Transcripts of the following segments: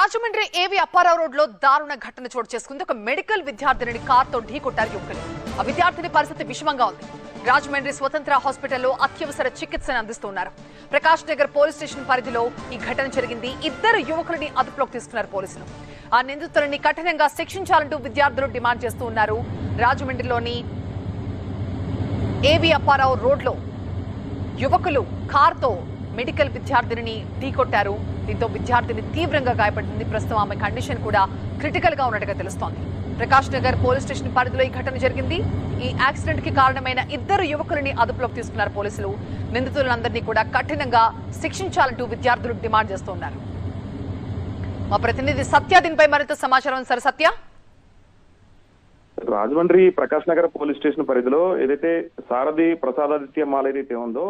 రాజమండ్రి ఏవి అప్పారావు రోడ్ లో దారుణ ఘటన చోటు చేసుకుంది. ఒక మెడికల్ విద్యార్థిని కారుతో ఢీకొట్టారు యువకులు. ఆ విద్యార్థిని పరిస్థితి విషమంగా ఉంది. రాజమండ్రి స్వతంత్ర హాస్పిటల్లో అత్యవసర చికిత్సను అందిస్తున్నారు. ప్రకాష్ నగర్ పోలీస్ స్టేషన్ పరిధిలో ఈ ఘటన జరిగింది. ఇద్దరు యువకులని అదుపులోకి తీసుకున్నారు పోలీసులు. ఆ నిందితులని కఠినంగా శిక్షించాలంటూ విద్యార్థులు డిమాండ్ చేస్తూ ఉన్నారు. రాజమండ్రిలోని ఏవి అప్పారావు రోడ్ లో యువకులు కారుతో మెడికల్ విద్యార్థిని ఢీకొట్టారు. దీంతో విద్యార్థిని తీవ్రంగా గాయపడింది. ప్రస్తుతం ఆమె కండిషన్ కూడా క్రిటికల్ గా ఉన్నట్టుగా తెలుస్తోంది. ప్రకాష్ నగర్ పోలీస్ స్టేషన్ పరిధిలో ఈ ఘటన జరిగింది. ఈ యాక్సిడెంట్ కి కారణమైన ఇద్దరు యువకులని అదుపులోకి తీసుకున్నారు పోలీసులు. నిందితులందరినీ కూడా కఠినంగా శిక్షించాలంటూ విద్యార్థులు డిమాండ్ చేస్తున్నారు. మా ప్రతినిధి సత్య దీనిపై మరింత సమాచారం. సరే సత్య, రాజమండ్రి ప్రకాష్ నగర్ పోలీస్ స్టేషన్ పరిధిలో ఏదైతే సారథి ప్రసాదాదిత్య మాల్ ఏదైతే ఉందో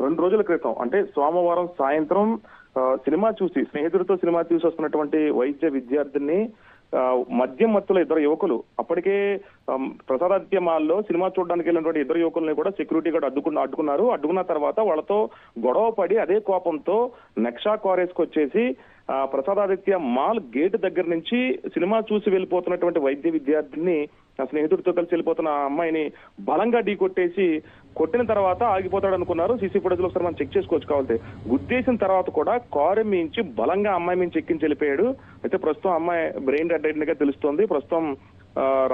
2 రోజుల క్రితం అంటే సోమవారం సాయంత్రం స్నేహితుడితో సినిమా చూసి వస్తున్నటువంటి వైద్య విద్యార్థిని మద్యం మత్తులో ఇద్దరు యువకులు అప్పటికే ప్రసాదాదిత్య మాల్లో సినిమా చూడడానికి వెళ్ళినటువంటి ఇద్దరు యువకుల్ని కూడా సెక్యూరిటీ గార్డ్ అడ్డుకున్నారు. అడ్డుకున్న తర్వాత వాళ్ళతో గొడవ పడి అదే కోపంతో నెక్షా కారేజ్కి వచ్చేసి ప్రసాదాదిత్య మాల్ గేట్ దగ్గర నుంచి సినిమా చూసి వెళ్ళిపోతున్నటువంటి వైద్య విద్యార్థిని స్నేహితుడితో కలిసి వెళ్ళిపోతున్న ఆ అమ్మాయిని బలంగా ఢీకొట్టేసి కొట్టిన తర్వాత ఆగిపోతాడు అనుకున్నారు. సీసీ ఫుటేజ్ లో ఒకసారి మనం చెక్ చేసుకోవచ్చు. కావాలి గుద్దేసిన తర్వాత కూడా కారు మించి బలంగా అమ్మాయి మించి ఎక్కించి వెళ్ళిపోయాడు. అయితే ప్రస్తుతం అమ్మాయి బ్రెయిన్ డెడ్ అయినట్టుగా తెలుస్తోంది. ప్రస్తుతం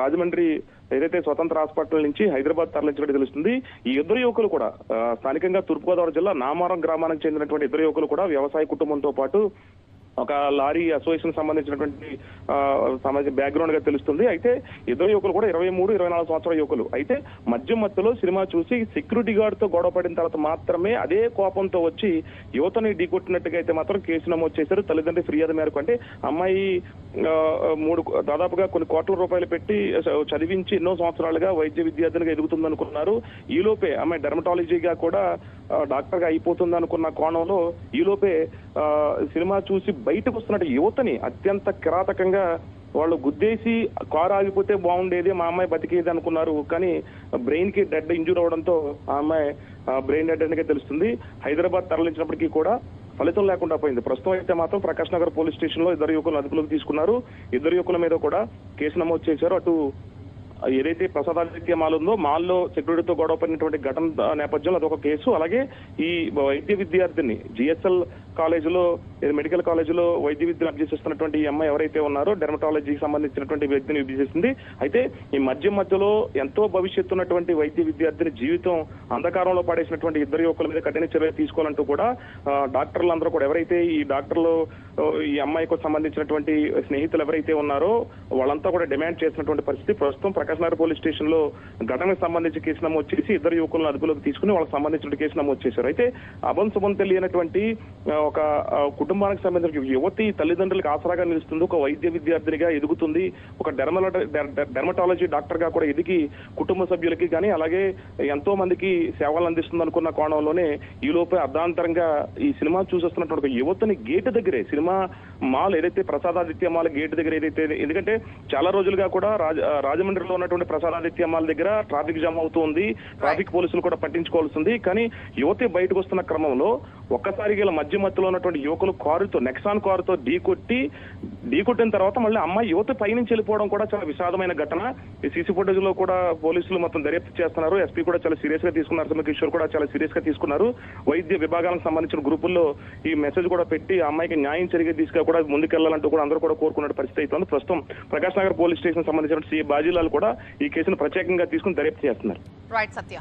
రాజమండ్రి ఏదైతే స్వతంత్ర హాస్పిటల్ నుంచి హైదరాబాద్ తరలించినట్టు తెలుస్తుంది. ఈ ఇద్దరు యువకులు కూడా స్థానికంగా తూర్పుగోదావరి జిల్లా నామారం గ్రామానికి చెందినటువంటి ఇద్దరు యువకులు కూడా వ్యవసాయ కుటుంబంతో పాటు ఒక లారీ అసోసియేషన్ సంబంధించినటువంటి బ్యాక్గ్రౌండ్ గా తెలుస్తుంది. అయితే ఇద్దరు యువకులు కూడా 23-24 సంవత్సరాల యువకులు. అయితే మద్యం మత్తులో సినిమా చూసి సెక్యూరిటీ గార్డ్ తో గొడవ పడిన తర్వాత మాత్రమే అదే కోపంతో వచ్చి యువతని ఢీకొట్టినట్టుగా అయితే మాత్రం కేసు నమోదు చేశారు. తల్లిదండ్రుల ఫిర్యాదు మేరకు అంటే అమ్మాయి దాదాపుగా కొన్ని కోట్ల రూపాయలు పెట్టి చదివించి ఎన్నో సంవత్సరాలుగా వైద్య విద్యార్థినిగా ఎదుగుతుంది అనుకున్నారు. ఈలోపే అమ్మాయి డెర్మటాలజీగా కూడా డాక్టర్ గా అయిపోతుంది అనుకున్న కోణంలో ఈలోపే సినిమా చూసి బయటకు వస్తున్నట్టు యువతని అత్యంత కిరాతకంగా వాళ్ళు గుద్దేసి కారు ఆగిపోతే బాగుండేది, మా అమ్మాయి బతికేది అనుకున్నారు. కానీ బ్రెయిన్ కి డెడ్ ఇంజూర్ అవడంతో ఆ అమ్మాయి బ్రెయిన్ డెడ్ అనేది తెలుస్తుంది. హైదరాబాద్ తరలించినప్పటికీ కూడా ఫలితం లేకుండా పోయింది. ప్రస్తుతం అయితే మాత్రం ప్రకాష్ నగర్ పోలీస్ స్టేషన్ లో ఇద్దరు యువకులను అదుపులోకి తీసుకున్నారు. ఇద్దరు యువకుల మీద కూడా కేసు నమోదు చేశారు. అటు ఏదైతే ప్రసాదాదిత్య మాల్ ఉందో మాల్లో సెక్యూరిటీతో గొడవ పడినటువంటి ఘటన నేపథ్యంలో అదొక కేసు. అలాగే ఈ వైద్య విద్యార్థిని జిఎస్ఎల్ కాలేజీలో మెడికల్ కాలేజీలో వైద్య విద్యను అభ్యసిస్తున్నటువంటి ఈ అమ్మాయి ఎవరైతే ఉన్నారో డెర్మటాలజీకి సంబంధించినటువంటి వ్యక్తిని అభ్యసిస్తుంది. అయితే ఈ మధ్యలో ఎంతో భవిష్యత్తు ఉన్నటువంటి వైద్య విద్యార్థిని జీవితం అంధకారంలో పడేసినటువంటి ఇద్దరు యువకుల మీద కఠిన చర్యలు తీసుకోవాలంటూ కూడా డాక్టర్లు అందరూ కూడా ఎవరైతే ఈ డాక్టర్లు ఈ అమ్మాయికి సంబంధించినటువంటి స్నేహితులు ఎవరైతే ఉన్నారో వాళ్ళంతా కూడా డిమాండ్ చేసినటువంటి పరిస్థితి. ప్రస్తుతం ప్రకాష్ నగర్ పోలీస్ స్టేషన్ లో ఘటనకు సంబంధించి కేసు నమోదు చేసి ఇద్దరు యువకులను అదుపులోకి తీసుకుని వాళ్ళకి సంబంధించిన కేసు నమోదు చేశారు. అయితే అభం తెలియనటువంటి ఒక కుటుంబానికి సంబంధించిన యువతి తల్లిదండ్రులకు ఆసరాగా నిలుస్తుంది. ఒక వైద్య విద్యార్థినిగా ఎదుగుతుంది. ఒక డెర్మటాలజీ డాక్టర్ గా కూడా ఎదిగి కుటుంబ సభ్యులకి కానీ అలాగే ఎంతో మందికి సేవలు అందిస్తుంది అనుకున్న కోణంలోనే ఈ లోపే అర్ధాంతరంగా ఈ సినిమా చూసేస్తున్నటువంటి యువతని గేటు దగ్గరే సినిమా మాల్ ఏదైతే ప్రసాదాదిత్య మాల్ గేటు దగ్గర ఏదైతే, ఎందుకంటే చాలా రోజులుగా కూడా రాజమండ్రిలో ఉన్నటువంటి ప్రసాదాదిత్య మాల్ దగ్గర ట్రాఫిక్ జామ్ అవుతుంది. ట్రాఫిక్ పోలీసులు కూడా పట్టించుకోవాల్సింది. కానీ యువతి బయటకు వస్తున్న క్రమంలో ఒక్కసారిగా మధ్యలో ఉన్నటువంటి యువకులు కారుతో నెక్సాన్ కారుతో ఢీకొట్టిన తర్వాత మళ్ళీ అమ్మాయి యువత పైనుంచి వెళ్ళిపోవడం కూడా చాలా విషాదమైన ఘటన. ఈ సీసీ ఫుటేజ్ లో కూడా పోలీసులు మొత్తం దర్యాప్తు చేస్తున్నారు. ఎస్పీ కూడా చాలా సీరియస్ గా తీసుకున్నారు. కిషోర్ కూడా చాలా సీరియస్ గా తీసుకున్నారు. వైద్య విభాగాలకు సంబంధించిన గ్రూపుల్లో ఈ మెసేజ్ కూడా పెట్టి అమ్మాయికి న్యాయం జరిగే దిశగా కూడా ముందుకెళ్లాలంటూ కూడా అందరూ కూడా కోరుకున్న పరిస్థితి అవుతుంది. ప్రస్తుతం ప్రకాష్ నగర్ పోలీస్ స్టేషన్ సంబంధించిన సిఐ బాజీలాల్ కూడా ఈ కేసును ప్రత్యేకంగా తీసుకుని దర్యాప్తు చేస్తున్నారు. రైట్ సత్య.